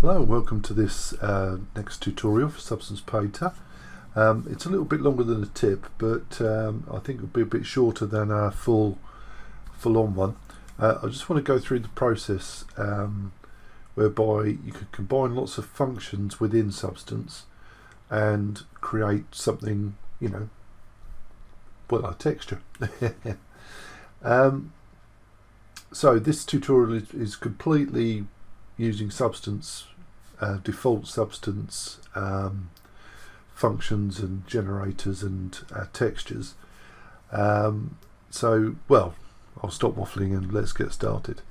Hello and welcome to this next tutorial for Substance Painter. It's a little bit longer than a tip, but I think it'll be a bit shorter than a full-on one. I just want to go through the process whereby you can combine lots of functions within Substance and create something, well, a texture. So this tutorial is completely using Substance, default Substance functions and generators and textures. So, well, I'll stop waffling and let's get started.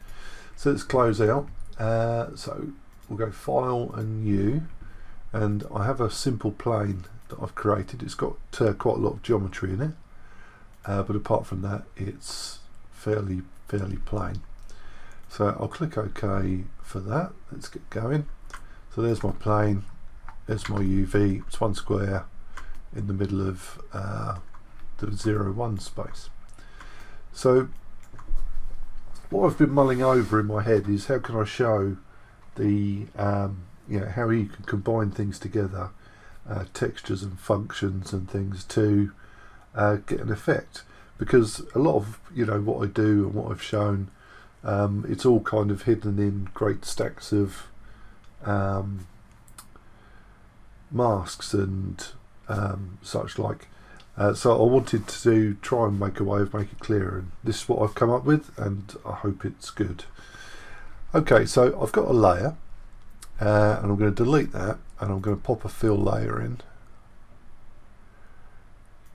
So let's close out. So we'll go File and New, and I have a simple plane that I've created. It's got quite a lot of geometry in it, but apart from that, it's fairly plain. So I'll click OK for that. Let's get going. So there's my plane, there's my UV, it's one square in the middle of the 0, 1 space. So what I've been mulling over in my head is how can I show the how you can combine things together, textures and functions and things to get an effect, because a lot of what I do and what I've shown, it's all kind of hidden in great stacks of masks and such like. So I wanted to try and make a way of making it clearer, and this is what I've come up with, and I hope it's good. Okay, so I've got a layer, and I'm going to delete that, and I'm going to pop a fill layer in,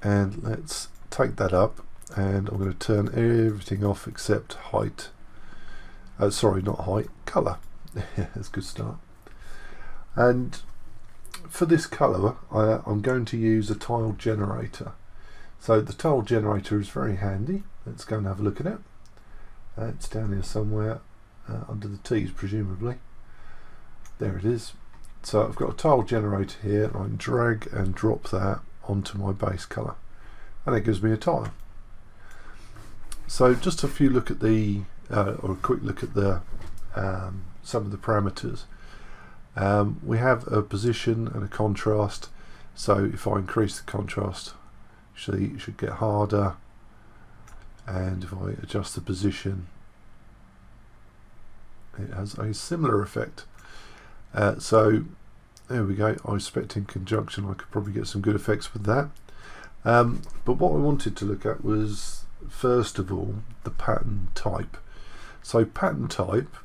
and let's take that up, and I'm going to turn everything off except height. Sorry, not height, colour. That's a good start. And for this colour, I'm going to use a tile generator. So the tile generator is very handy. Let's go and have a look at it. It's down here somewhere, under the T's presumably. There it is. So I've got a tile generator here, and I can drag and drop that onto my base colour, and it gives me a tile. So just a few look at the or a quick look at the some of the parameters. We have a position and a contrast. So if I increase the contrast, it should get harder, and if I adjust the position, it has a similar effect. So there we go. I expect in conjunction I could probably get some good effects with that. But what I wanted to look at was, first of all, the pattern type. So pattern type,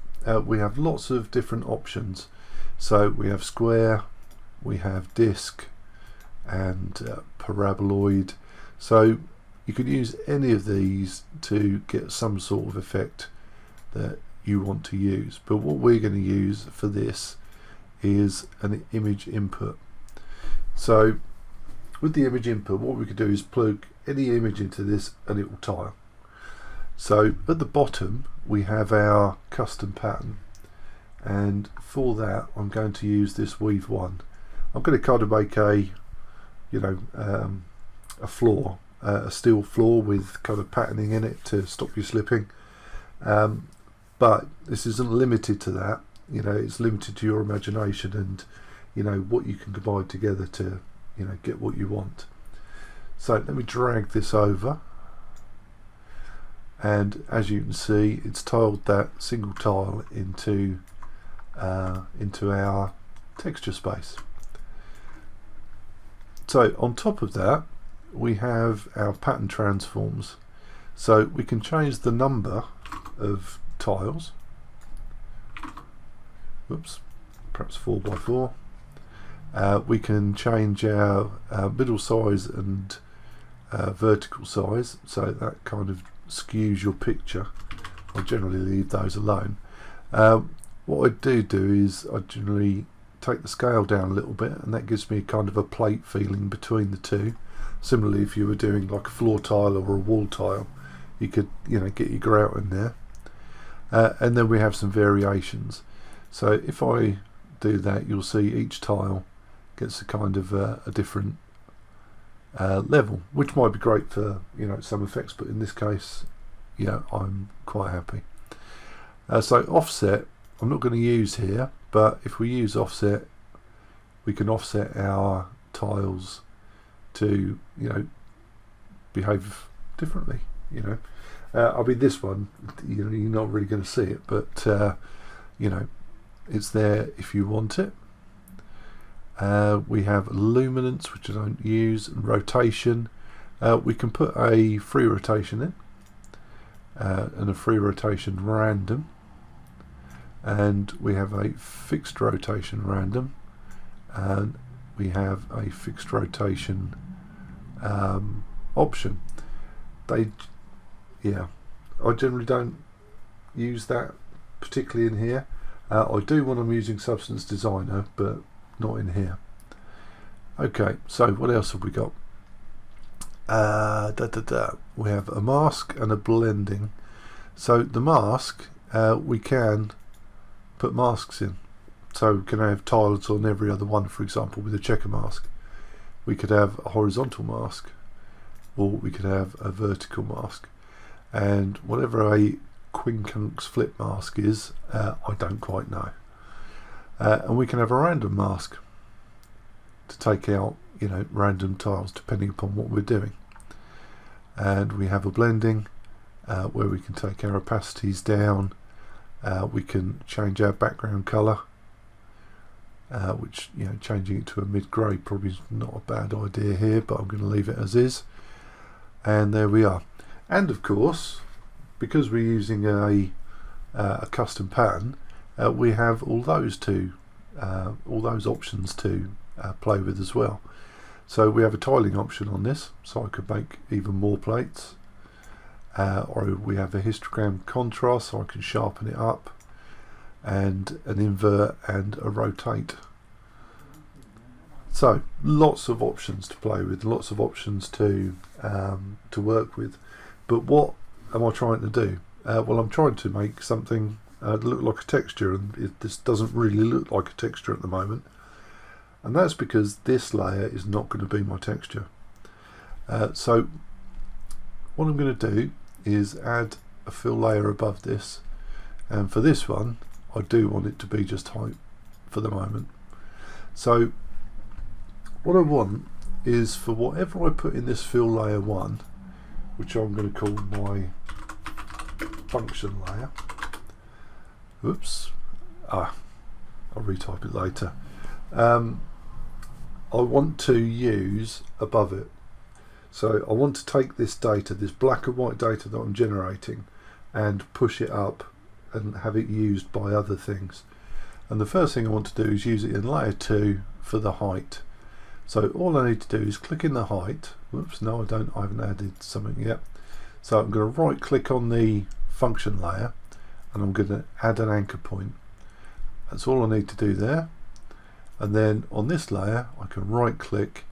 we have lots of different options. So we have square, we have disc, and paraboloid. So you could use any of these to get some sort of effect that you want to use. But what we're going to use for this is an image input. So with the image input, what we could do is plug any image into this and it will tile. So at the bottom we have our custom pattern, and for that I'm going to use this weave one. I'm going to kind of make a a floor, a steel floor with kind of patterning in it to stop you slipping, but this isn't limited to that. It's limited to your imagination and what you can combine together to get what you want. So let me drag this over, and as you can see, it's tiled that single tile into our texture space. So on top of that we have our pattern transforms. So we can change the number of tiles. Whoops, perhaps 4 by 4. We can change our middle size and vertical size, so that kind of skews your picture. I generally leave those alone. What I do is I generally take the scale down a little bit, and that gives me kind of a plate feeling between the two. Similarly, if you were doing like a floor tile or a wall tile, you could get your grout in there. And then we have some variations. So if I do that, you'll see each tile gets a kind of a different level, which might be great for some effects, but in this case I'm quite happy. So offset I'm not going to use here but if we use offset, we can offset our tiles to, you know, behave differently, you know. I mean, this one, you know, you're not really going to see it, but you know, it's there if you want it. We have luminance, which I don't use, and rotation. We can put a free rotation in, and a free rotation random, and we have a fixed rotation random, and we have a fixed rotation option. Yeah, I generally don't use that particularly in here. I do when I'm using Substance Designer, but not in here. Okay, so what else have we got? We have a mask and a blending. So the mask, we can put masks in. So we can have tiles on every other one, for example, with a checker mask. We could have a horizontal mask, or we could have a vertical mask. And whatever a quincunx flip mask is, I don't quite know. And we can have a random mask to take out, you know, random tiles depending upon what we're doing. And we have a blending where we can take our opacities down. We can change our background color, which, you know, changing it to a mid-grey probably is not a bad idea here, but I'm going to leave it as is. And there we are. And of course, because we're using a custom pattern, we have all those options to play with as well. So we have a tiling option on this, so I could make even more plates, or we have a histogram contrast, so I can sharpen it up, and an invert and a rotate. So lots of options to play with, lots of options to work with. But what am I trying to do? Well, I'm trying to make something look like a texture, and this doesn't really look like a texture at the moment. And that's because this layer is not going to be my texture. So what I'm going to do is add a fill layer above this, and for this one I do want it to be just height for the moment. So what I want is for whatever I put in this fill layer 1, which I'm going to call my function layer. Oops. I'll retype it later. I want to use above it. So I want to take this data, this black and white data that I'm generating, and push it up and have it used by other things. And the first thing I want to do is use it in layer 2 for the height. So all I need to do is click in the height. Whoops, no I don't, I haven't added something yet. So I'm going to right click on the function layer, and I'm going to add an anchor point. That's all I need to do there. And then on this layer I can right click,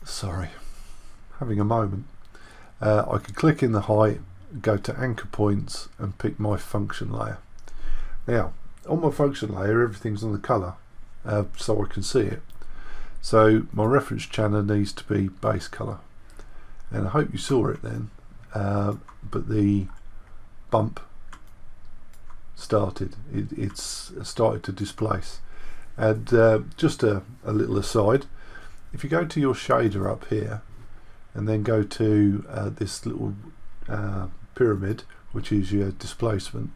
sorry, having a moment. I can click in the height, go to anchor points and pick my function layer. Now on my function layer everything's on the colour, so I can see it. So my reference channel needs to be base colour, and I hope you saw it then, but the bump started, it's started to displace. And just a little aside, if you go to your shader up here and then go to this little pyramid, which is your displacement,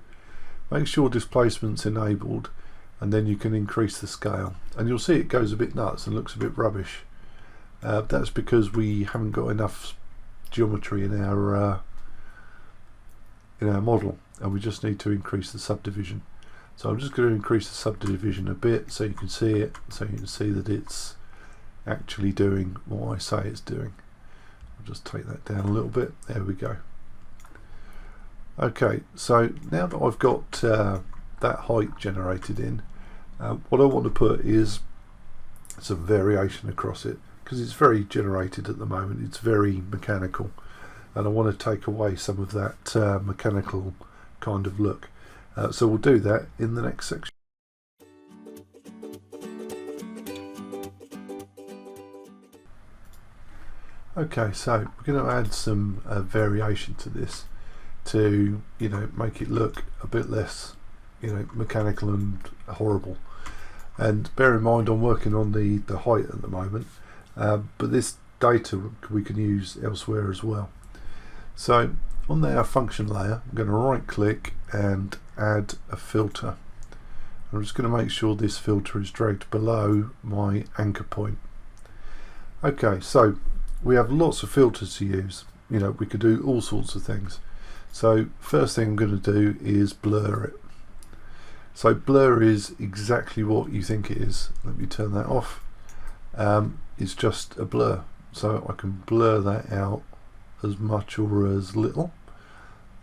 make sure displacement's enabled, and then you can increase the scale, and you'll see it goes a bit nuts and looks a bit rubbish. That's because we haven't got enough geometry in our model, and we just need to increase the subdivision. So I'm just going to increase the subdivision a bit so you can see it, so you can see that it's actually doing what I say it's doing. I'll just take that down a little bit. There we go. Okay, so now that I've got that height generated in, what I want to put is some variation across it, because it's very generated at the moment, it's very mechanical, and I want to take away some of that mechanical kind of look. So we'll do that in the next section. Okay, so we're going to add some variation to this to, make it look a bit less mechanical and horrible. And bear in mind, I'm working on the height at the moment, but this data we can use elsewhere as well. So on our function layer, I'm going to right click and add a filter. I'm just going to make sure this filter is dragged below my anchor point. Okay, so we have lots of filters to use. We could do all sorts of things. So first thing I'm going to do is blur it. So blur is exactly what you think it is. Let me turn that off. It's just a blur, so I can blur that out as much or as little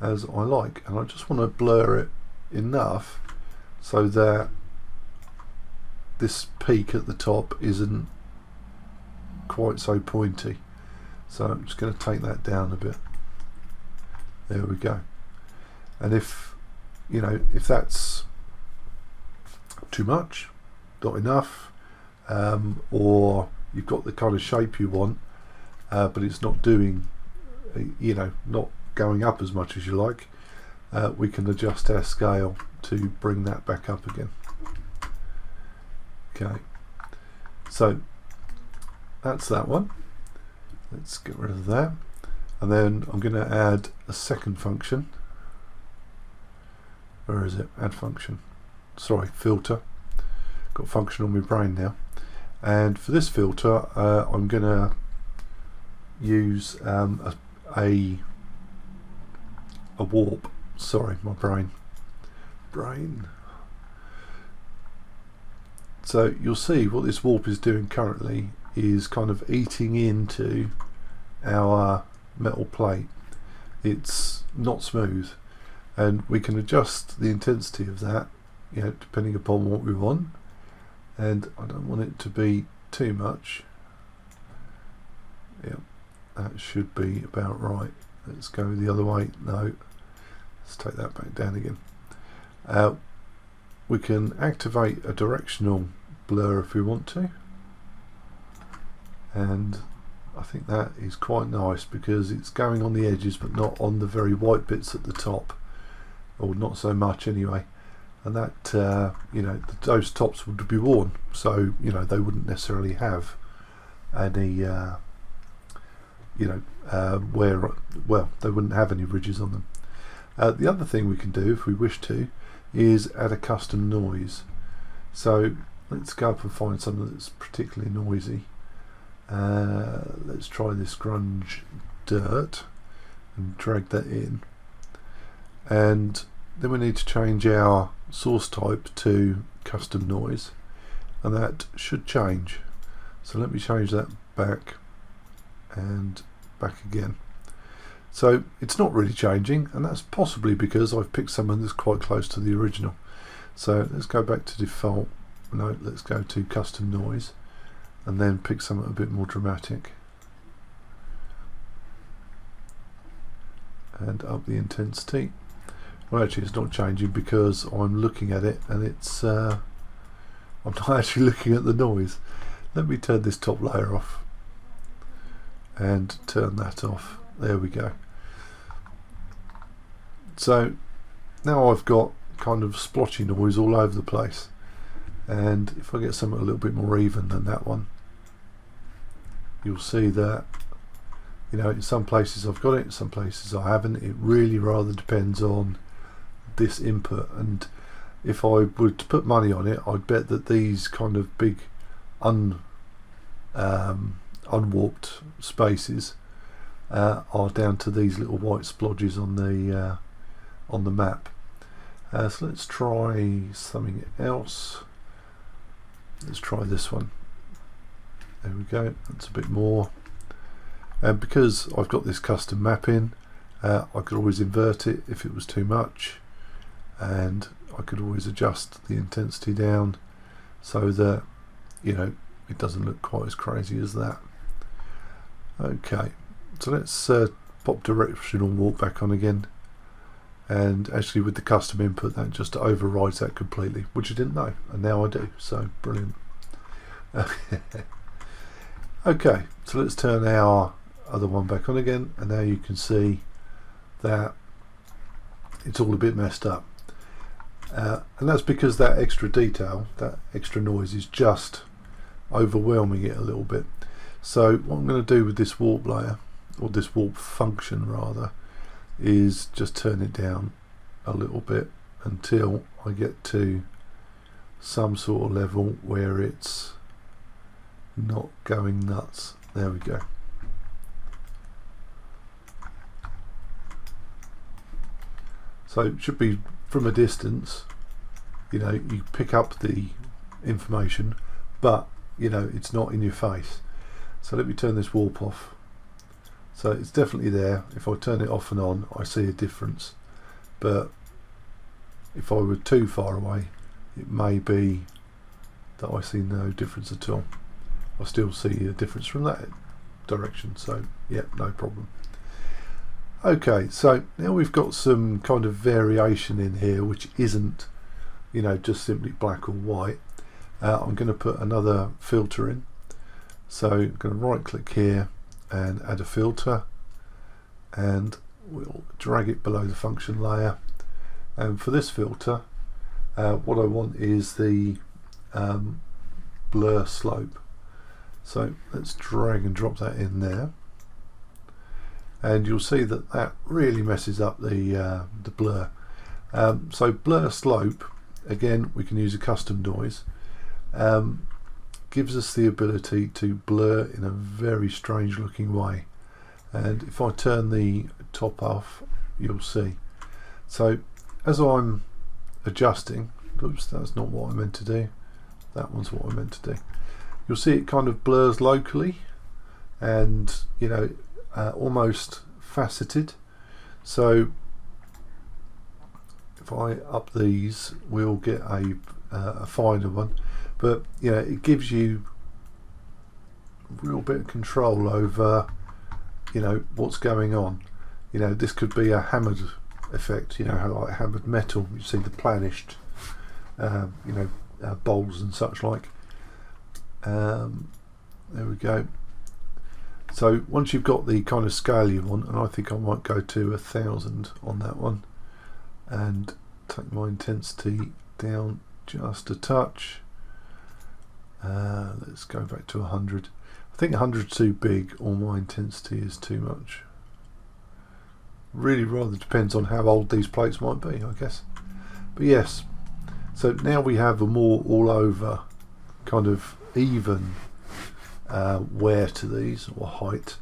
as I like, and I just want to blur it enough so that this peak at the top isn't quite so pointy. So I'm just going to take that down a bit. There we go. And if that's too much, not enough, or you've got the kind of shape you want, but it's not doing, not going up as much as you like, we can adjust our scale to bring that back up again. Okay, so that's that one. Let's get rid of that, and then I'm going to add a second function. Where is it? Add function. Sorry, filter. Got function on my brain now. And for this filter, I'm going to use a warp. Sorry, my brain. So you'll see what this warp is doing currently is kind of eating into our metal plate. It's not smooth, and we can adjust the intensity of that, depending upon what we want. And I don't want it to be too much. Yeah, that should be about right. Let's go the other way. No, let's take that back down again. We can activate a directional blur if we want to, and I think that is quite nice because it's going on the edges but not on the very white bits at the top, or not so much anyway. And that those tops would be worn, so they wouldn't necessarily have any they wouldn't have any ridges on them. The other thing we can do if we wish to is add a custom noise. So let's go up and find something that's particularly noisy. Let's try this grunge dirt and drag that in, and then we need to change our source type to custom noise, and that should change. So let me change that back and back again. So it's not really changing, and that's possibly because I've picked something that's quite close to the original. So let's go back to default. No, let's go to custom noise and then pick something a bit more dramatic and up the intensity. Well, actually it's not changing because I'm looking at it and it's I'm not actually looking at the noise. Let me turn this top layer off and turn that off. There we go. So now I've got kind of splotchy noise all over the place, and if I get something a little bit more even than that one, you'll see that in some places I've got it, in some places I haven't. It really rather depends on this input, and if I were to put money on it, I'd bet that these kind of big unwarped spaces are down to these little white splodges on the map. So let's try something else. Let's try this one. There we go, that's a bit more. And because I've got this custom map in, I could always invert it if it was too much, and I could always adjust the intensity down so that it doesn't look quite as crazy as that. Okay, so let's pop directional warp back on again, and actually with the custom input that just overrides that completely, which I didn't know, and now I do, so brilliant. Okay, so let's turn our other one back on again, and now you can see that it's all a bit messed up. and that's because that extra detail, that extra noise is just overwhelming it a little bit. So what I'm going to do with this warp layer, or this warp function rather, is just turn it down a little bit until I get to some sort of level where it's not going nuts. There we go. So it should be from a distance, you know, you pick up the information, but you know, it's not in your face. So let me turn this warp off. So it's definitely there. If I turn it off and on, I see a difference. But if I were too far away, it may be that I see no difference at all. I still see a difference from that direction. So yeah, no problem. Okay, so now we've got some kind of variation in here, which isn't, you know, just simply black or white. I'm going to put another filter in. So I'm going to right click here and add a filter, and we'll drag it below the function layer. And for this filter, what I want is the blur slope. So let's drag and drop that in there, and you'll see that that really messes up the blur. So blur slope, again, we can use a custom noise. Gives us the ability to blur in a very strange looking way, and if I turn the top off, you'll see. So as I'm adjusting, oops, that's not what I meant to do, that one's what I meant to do, you'll see it kind of blurs locally and, you know, almost faceted. So if I up these, we'll get a finer one. But you know, it gives you a real bit of control over, you know, what's going on. You know, this could be a hammered effect, you know, how like hammered metal, you see the planished you know, bowls and such like. There we go. So once you've got the kind of scale you want, and I think I might go to 1000 on that one, and take my intensity down just a touch. Let's go back to 100. I think 100 is too big, or my intensity is too much. Really rather depends on how old these plates might be, I guess. But yes, so now we have a more all over kind of even wear to these, or height,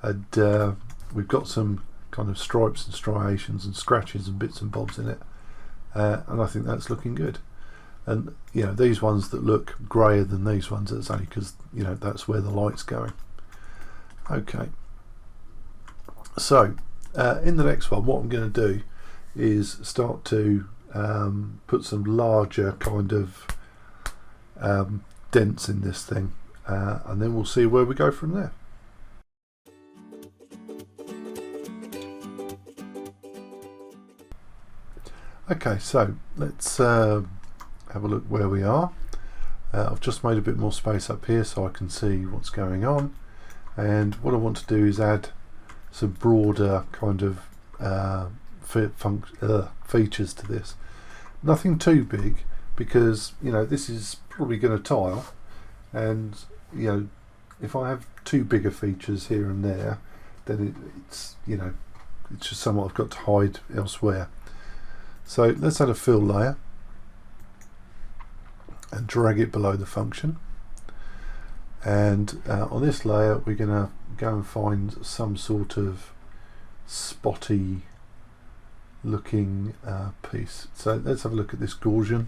and we've got some kind of stripes and striations and scratches and bits and bobs in it, and I think that's looking good. And you know, these ones that look grayer than these ones, that's only because, you know, that's where the light's going. Okay, so in the next one, what I'm going to do is start to put some larger kind of dents in this thing, and then we'll see where we go from there. Okay, so let's have a look where we are. I've just made a bit more space up here so I can see what's going on, and what I want to do is add some broader kind of features to this. Nothing too big, because you know, this is probably going to tile, and you know, if I have too big of features here and there, then it's, you know, it's just somewhat I've got to hide elsewhere. So let's add a fill layer and drag it below the function, and on this layer we're going to go and find some sort of spotty looking piece. So let's have a look at this Gaussian,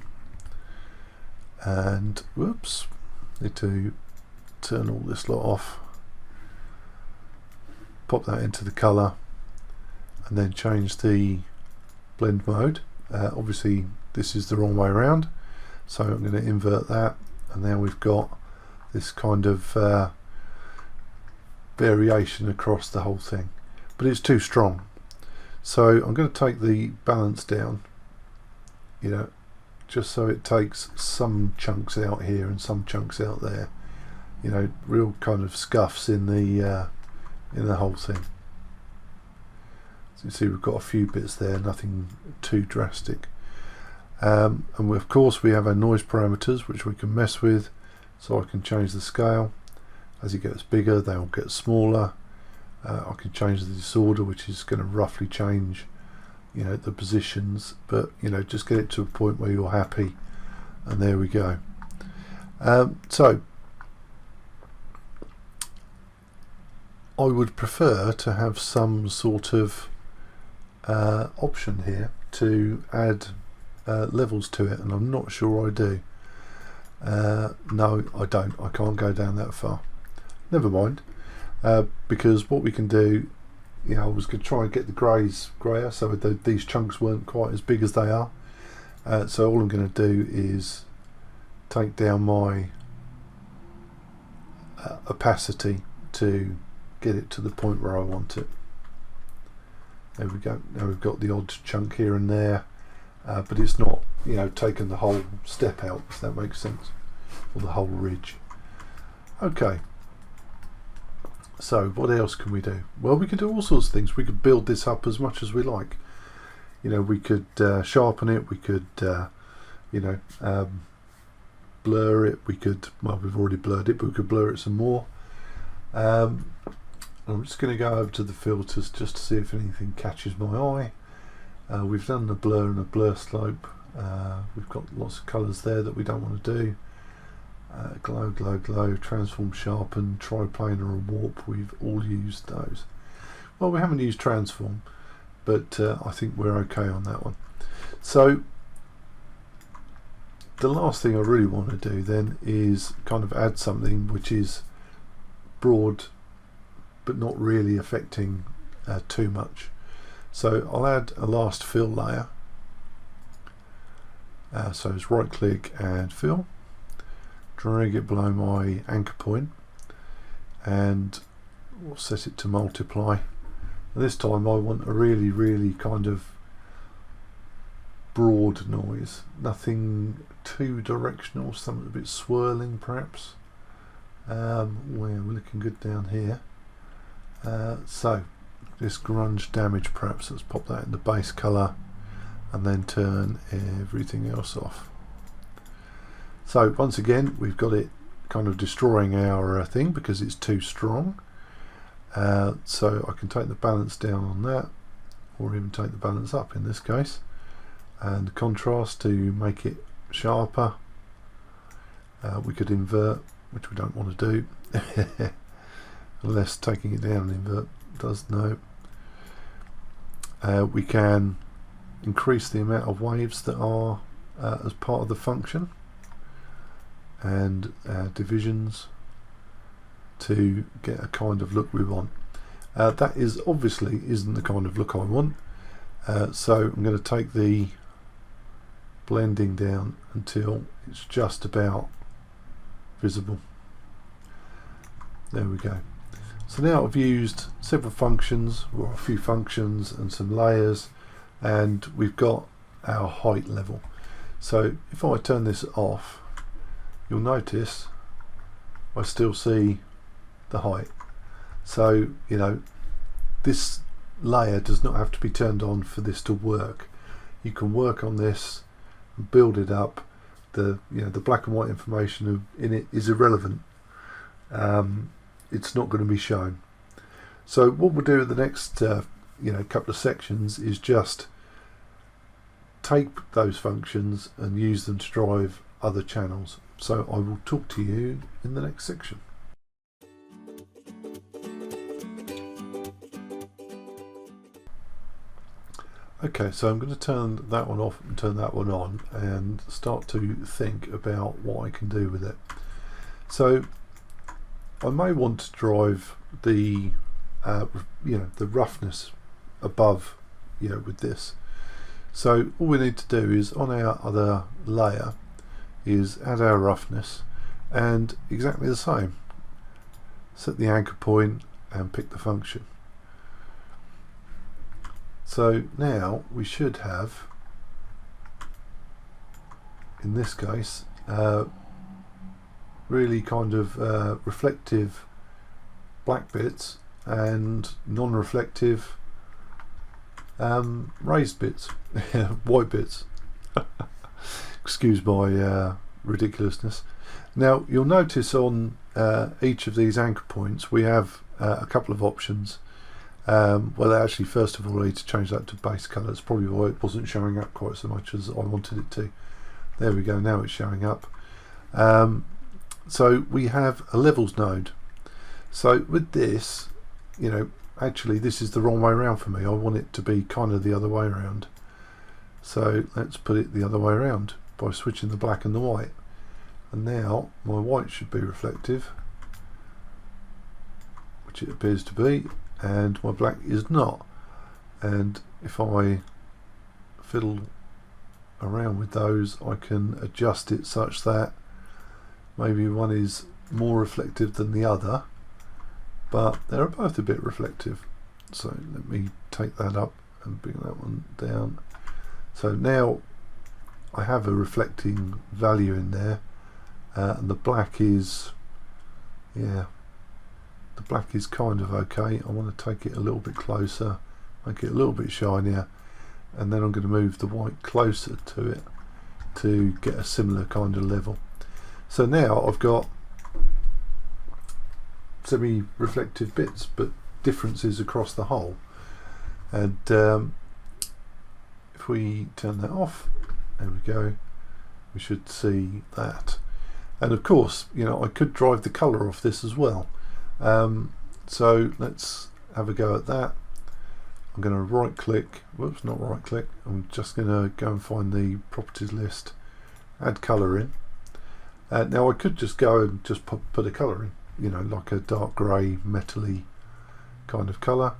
and whoops, need to turn all this lot off, pop that into the color, and then change the blend mode. Obviously this is the wrong way around, so I'm going to invert that, and now we've got this kind of variation across the whole thing, but it's too strong. So I'm going to take the balance down, you know, just so it takes some chunks out here and some chunks out there, you know, real kind of scuffs in the whole thing. So you see we've got a few bits there, nothing too drastic. and of course we have our noise parameters which we can mess with, so I can change the scale. As it gets bigger they'll get smaller. I can change the disorder, which is going to roughly change, you know, the positions, but you know, just get it to a point where you're happy, and there we go. So I would prefer to have some sort of option here to add levels to it, and I'm not sure I do. No, I don't. I can't go down that far. Never mind, because what we can do, you know, I was going to try and get the greys greyer so that these chunks weren't quite as big as they are. So all I'm going to do is take down my opacity to get it to the point where I want it. There we go. Now we've got the odd chunk here and there, but it's not, you know, taking the whole step out, if that makes sense, or the whole ridge. Okay, so what else can we do? Well, we could do all sorts of things. We could build this up as much as we like. You know, we could sharpen it, we could you know, blur it, we could, well, we've already blurred it, but we could blur it some more. I'm just going to go over to the filters just to see if anything catches my eye. We've done the blur and the blur slope. We've got lots of colours there that we don't want to do. Glow, glow, glow, transform, sharpen, triplanar and warp, we've all used those. Well, we haven't used transform, but I think we're okay on that one. So the last thing I really want to do then is kind of add something which is broad but not really affecting too much. So I'll add a last fill layer. So it's right click, add fill, drag it below my anchor point, and we'll set it to multiply. And this time I want a really kind of broad noise, nothing too directional, something a bit swirling perhaps. We're looking good down here. So this grunge damage, perhaps let's pop that in the base colour and then turn everything else off. So once again we've got it kind of destroying our thing because it's too strong. So I can take the balance down on that, or even take the balance up in this case, and the contrast to make it sharper. We could invert, which we don't want to do. Unless taking it down and invert does. No. We can increase the amount of waves that are as part of the function, and divisions to get a kind of look we want. That is obviously isn't the kind of look I want, so I'm going to take the blending down until it's just about visible. There we go. So now I've used several functions, or a few functions and some layers, and we've got our height level. So if I turn this off, you'll notice I still see the height. So, you know, this layer does not have to be turned on for this to work. You can work on this and build it up. The, you know, the black and white information in it is irrelevant. It's not going to be shown. So what we'll do in the next you know, couple of sections is just take those functions and use them to drive other channels. So I will talk to you in the next section. Okay, so I'm going to turn that one off and turn that one on and start to think about what I can do with it. So I may want to drive the you know, the roughness above, you know, with this. So all we need to do is on our other layer is add our roughness, and exactly the same, set the anchor point and pick the function. So now we should have, in this case, really kind of reflective black bits and non-reflective raised bits, white bits. excuse my ridiculousness. Now you'll notice on each of these anchor points we have a couple of options. Well, actually, first of all, I need to change that to base colour. It's probably why it wasn't showing up quite so much as I wanted it to. There we go, now it's showing up. So we have a levels node. So with this, you know, actually this is the wrong way around for me. I want it to be kind of the other way around. So let's put it the other way around by switching the black and the white. And now my white should be reflective, which it appears to be, and my black is not. And if I fiddle around with those, I can adjust it such that maybe one is more reflective than the other, but they're both a bit reflective. So let me take that up and bring that one down. So now I have a reflecting value in there, and the black is, yeah, the black is kind of okay. I want to take it a little bit closer, make it a little bit shinier, and then I'm going to move the white closer to it to get a similar kind of level. So now I've got semi-reflective bits but differences across the whole. And if we turn that off, there we go, we should see that. And of course, you know, I could drive the colour off this as well. So let's have a go at that. I'm going to right click, whoops, not right click, I'm just going to go and find the properties list, add colour in. Now I could just go and just put a colour in, you know, like a dark grey metally kind of colour,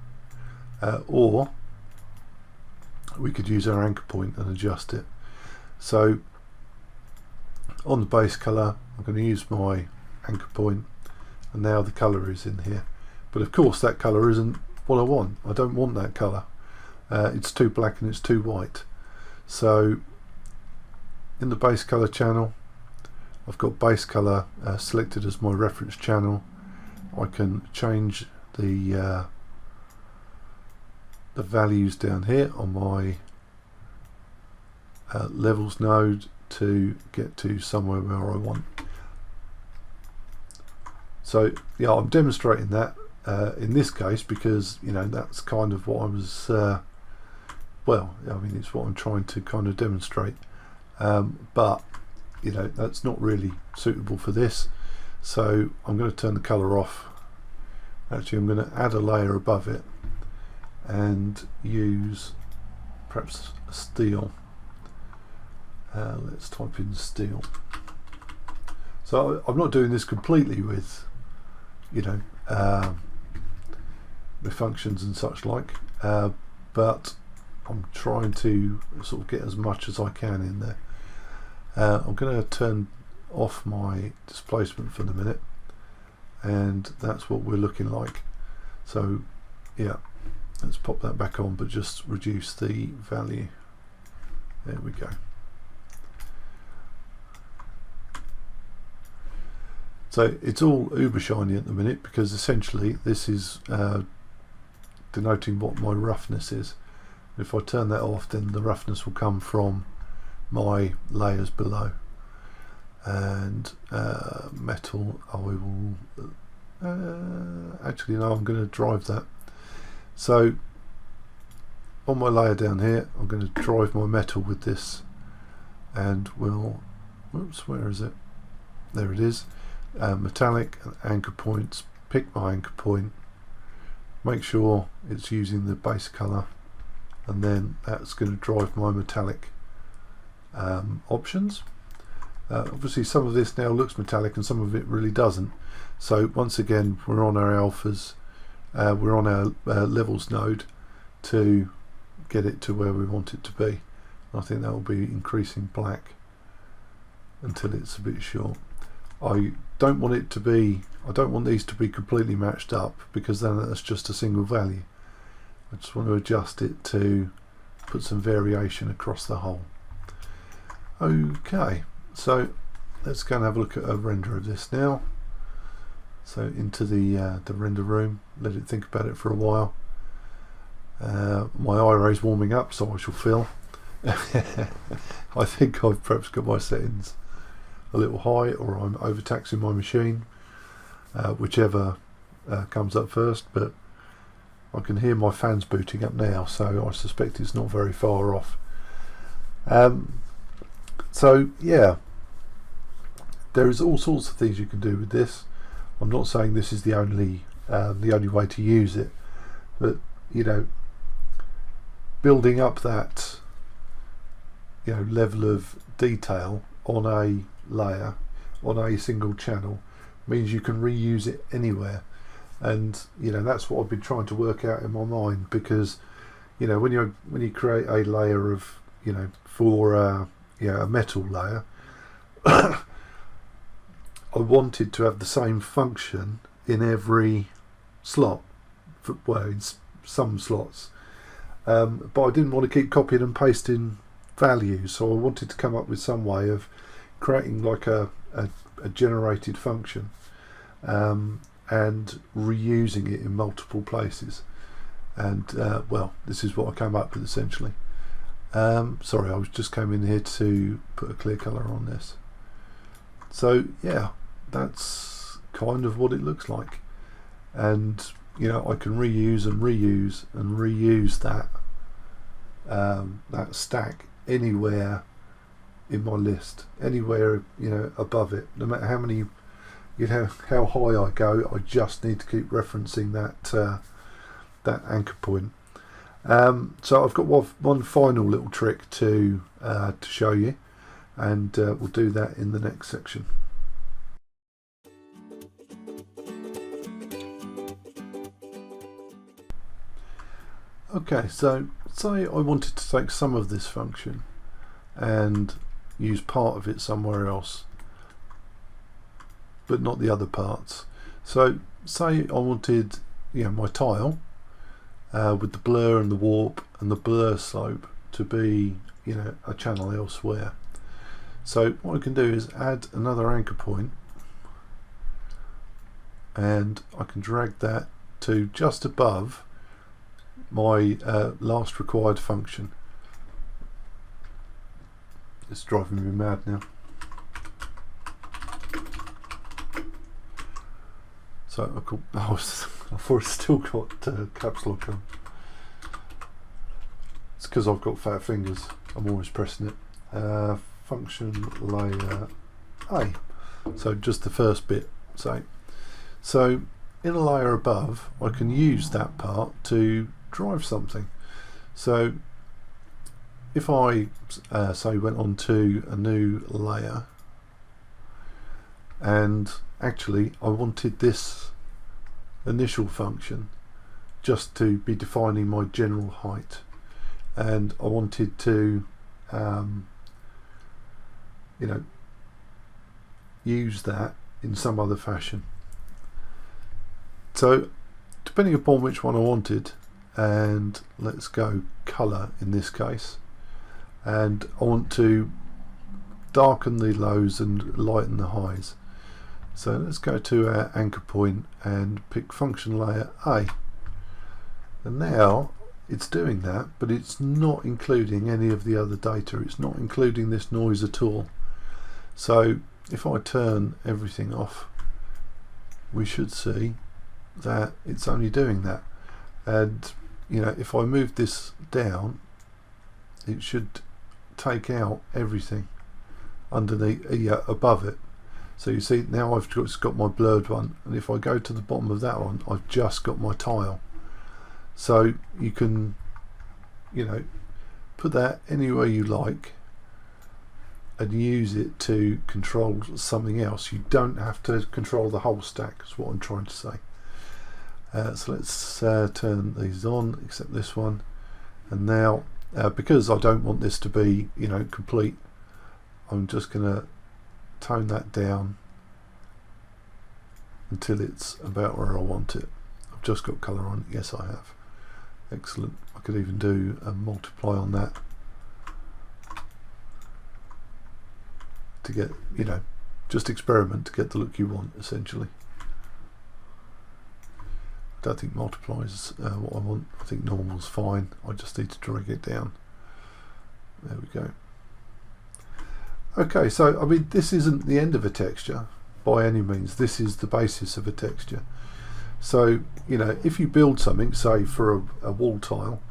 or we could use our anchor point and adjust it. So on the base colour I'm going to use my anchor point, and now the colour is in here. But of course that colour isn't what I want. I don't want that colour. It's too black and it's too white. So in the base colour channel, I've got base colour selected as my reference channel. I can change the values down here on my levels node to get to somewhere where I want. So yeah, I'm demonstrating that in this case because, you know, that's kind of what I was, well, I mean, it's what I'm trying to kind of demonstrate, but you know, that's not really suitable for this. So I'm going to turn the colour off. Actually, I'm going to add a layer above it and use perhaps a steel. Let's type in steel. So I'm not doing this completely with, you know, the functions and such like, but I'm trying to sort of get as much as I can in there. I'm going to turn off my displacement for the minute, and that's what we're looking like. So yeah, let's pop that back on, but just reduce the value. There we go. So it's all uber shiny at the minute because essentially this is denoting what my roughness is. If I turn that off, then the roughness will come from my layers below. And metal, I will actually no, I'm going to drive that. So on my layer down here, I'm going to drive my metal with this, and we'll, whoops, where is it? There it is. Metallic and anchor points. Pick my anchor point, make sure it's using the base color, and then that's going to drive my metallic options. Obviously some of this now looks metallic and some of it really doesn't, so once again we're on our alphas, we're on our levels node to get it to where we want it to be. I think that will be increasing black until it's a bit short. I don't want it to be, I don't want these to be completely matched up because then that's just a single value. I just want to adjust it to put some variation across the whole. Okay, so let's go and have a look at a render of this now. So into the render room, let it think about it for a while. My eye ray is warming up, so I shall fill. I think I've perhaps got my settings a little high, or I'm overtaxing my machine, whichever comes up first, but I can hear my fans booting up now, so I suspect it's not very far off. So yeah, there is all sorts of things you can do with this. I'm not saying this is the only way to use it, but you know, building up that level of detail on a layer, on a single channel, means you can reuse it anywhere. And that's what I've been trying to work out in my mind, because when you create a layer of for a metal layer, I wanted to have the same function in every slot, in some slots, but I didn't want to keep copying and pasting values, so I wanted to come up with some way of creating like a generated function, and reusing it in multiple places. And well, this is what I came up with essentially. Sorry, I was just came in here to put a clear color on this. So yeah, that's kind of what it looks like. And I can reuse and reuse and reuse that that stack anywhere in my list, anywhere above it, no matter how many how high I go. I just need to keep referencing that that anchor point. So I've got one final little trick to show you, and we'll do that in the next section. Okay, so say I wanted to take some of this function and use part of it somewhere else, but not the other parts. So say I wanted my tile with the blur and the warp and the blur slope to be a channel elsewhere. So what I can do is add another anchor point, and I can drag that to just above my last required function. It's driving me mad now. So I thought it's still got caps lock on. It's because I've got fat fingers. I'm always pressing it. Function layer A. So just the first bit. So in a layer above, I can use that part to drive something. So if I say went on to a new layer, and actually I wanted this initial function just to be defining my general height, and I wanted to use that in some other fashion. So depending upon which one I wanted, and let's go color in this case, and I want to darken the lows and lighten the highs. So let's go to our anchor point and pick function layer A, and now it's doing that, but it's not including any of the other data. It's not including this noise at all. So if I turn everything off, we should see that it's only doing that. And if I move this down, it should take out everything underneath, above it. So you see now I've just got my blurred one, and if I go to the bottom of that one, I've just got my tile. So you can put that anywhere you like and use it to control something else. You don't have to control the whole stack, is what I'm trying to say. So let's turn these on, except this one. And now because I don't want this to be complete, I'm just going to tone that down until it's about where I want it. I've just got colour on it. Yes, I have. Excellent. I could even do a multiply on that to get, just experiment to get the look you want, essentially. I don't think multiply is what I want. I think normal's fine. I just need to drag it down. There we go. Okay, so I mean, this isn't the end of a texture by any means. This is the basis of a texture. So, you know, if you build something, say for a wall tile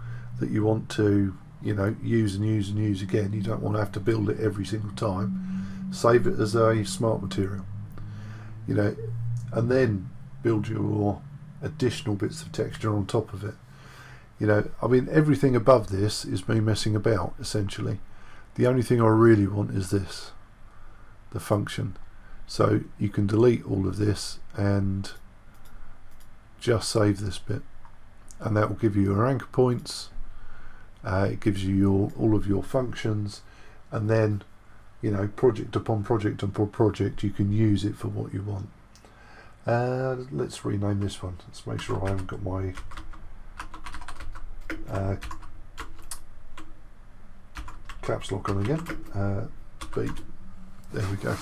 that you want to, you know, use and use and use again, you don't want to have to build it every single time, save it as a smart material, you know, and then build your additional bits of texture on top of it. You know, I mean, everything above this is me messing about, essentially. The only thing I really want is this, the function. So you can delete all of this and just save this bit, and that will give you your anchor points. It gives you all of your functions, and then, you know, project upon project upon project, you can use it for what you want. Let's rename this one. Let's make sure I haven't got my caps lock on again. B. There we go.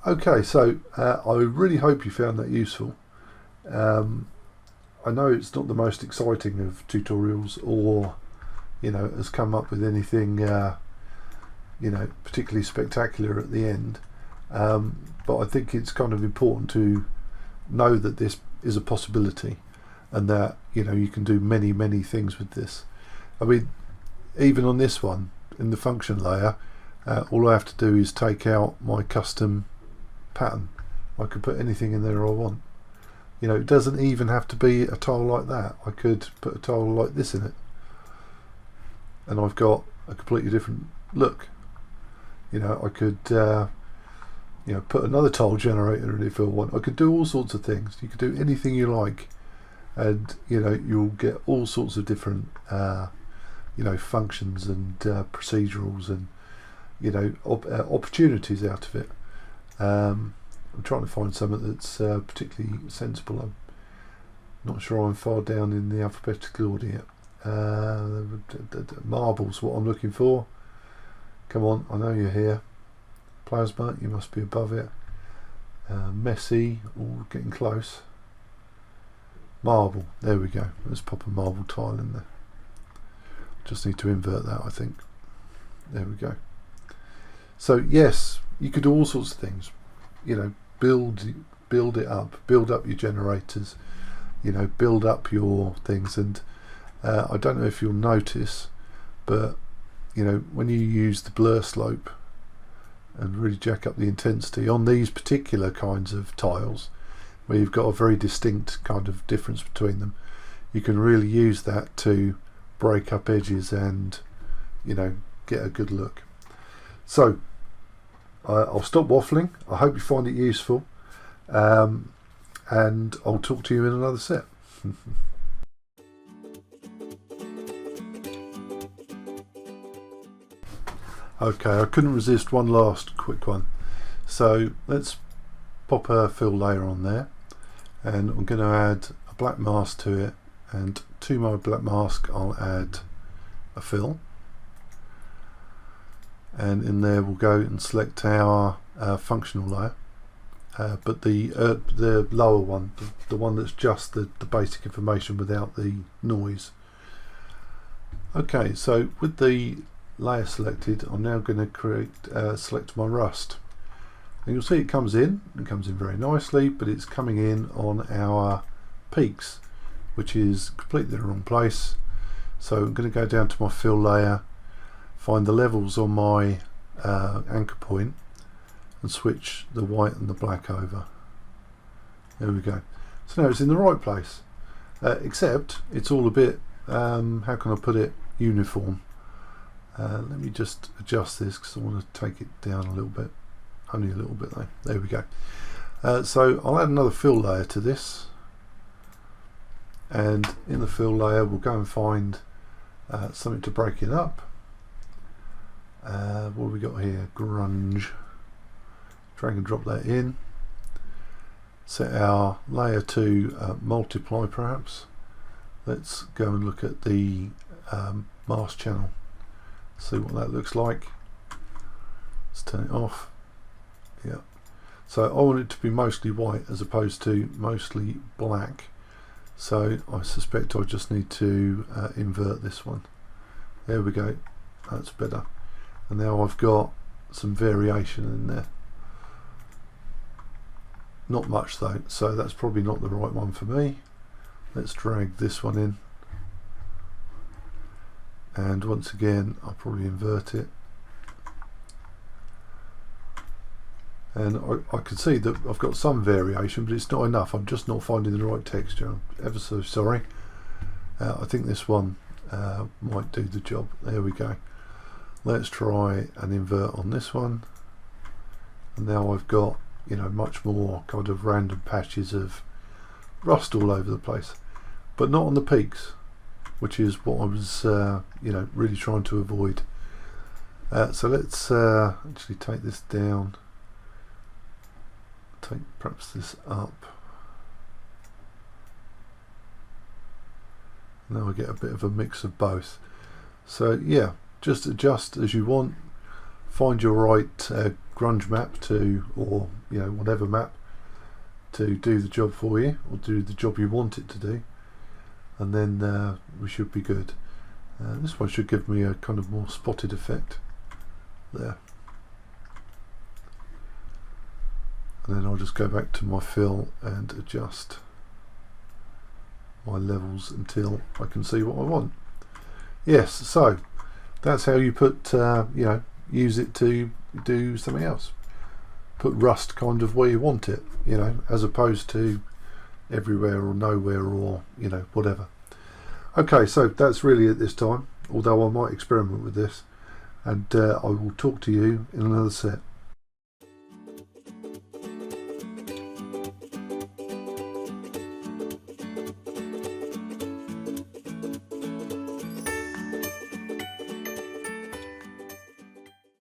Okay, so I really hope you found that useful. I know it's not the most exciting of tutorials, or, you know, has come up with anything you know, particularly spectacular at the end, but I think it's kind of important to know that this is a possibility, and that, you know, you can do many things with this. I mean, even on this one in the function layer, all I have to do is take out my custom pattern. I can put anything in there I want. You know, it doesn't even have to be a tile like that. I could put a tile like this in it, and I've got a completely different look. You know, I could you know, put another tile generator in if I want. I could do all sorts of things. You could do anything you like, and, you know, you'll get all sorts of different you know, functions and procedurals and, you know, opportunities out of it. I'm trying to find something that's particularly sensible. I'm not sure I'm far down in the alphabetical order yet. Marble's what I'm looking for. Come on, I know you're here. Plasma, you must be above it. Messy, all getting close. Marble, there we go. Let's pop a marble tile in there. Just need to invert that, I think. There we go. So yes, you could do all sorts of things. You know, build it up, build up your generators, you know, build up your things. And I don't know if you'll notice, but, you know, when you use the blur slope and really jack up the intensity on these particular kinds of tiles, where you've got a very distinct kind of difference between them, you can really use that to break up edges and, you know, get a good look. So I'll stop waffling. I hope you find it useful, and I'll talk to you in another set. Okay, I couldn't resist one last quick one. So let's pop a fill layer on there, and I'm going to add a black mask to it, and to my black mask I'll add a fill. And in there we'll go and select our functional layer, but the lower one, the one that's just the basic information without the noise. Okay, so with the layer selected, I'm now going to select my rust, and you'll see it comes in very nicely, but it's coming in on our peaks, which is completely the wrong place. So I'm going to go down to my fill layer, find the levels on my anchor point, and switch the white and the black over. There we go. So now it's in the right place, except it's all a bit, how can I put it, uniform. Let me just adjust this because I want to take it down a little bit, only a little bit though. There we go. So I'll add another fill layer to this, and in the fill layer we'll go and find something to break it up. What have we got here? Grunge. Drag and drop that in. Set our layer to multiply perhaps. Let's go and look at the mask channel. See what that looks like. Let's turn it off. Yeah. So I want it to be mostly white as opposed to mostly black. So I suspect I just need to invert this one. There we go. That's better. And now I've got some variation in there. Not much though, so that's probably not the right one for me. Let's drag this one in. And once again, I'll probably invert it. And I can see that I've got some variation, but it's not enough. I'm just not finding the right texture. I'm ever so sorry. I think this one might do the job. There we go. Let's try and invert on this one. And now I've got, you know, much more kind of random patches of rust all over the place, but not on the peaks, which is what I was you know, really trying to avoid. So let's actually take this down, take perhaps this up. Now I get a bit of a mix of both. So yeah, just adjust as you want, find your right grunge map to, or you know, whatever map to do the job for you, or do the job you want it to do, and then we should be good. This one should give me a kind of more spotted effect there. And then I'll just go back to my fill and adjust my levels until I can see what I want. Yes, so that's how you put, you know, use it to do something else. Put rust kind of where you want it, you know, as opposed to everywhere or nowhere, or you know, whatever. Okay, so that's really it this time, although I might experiment with this, and I will talk to you in another set.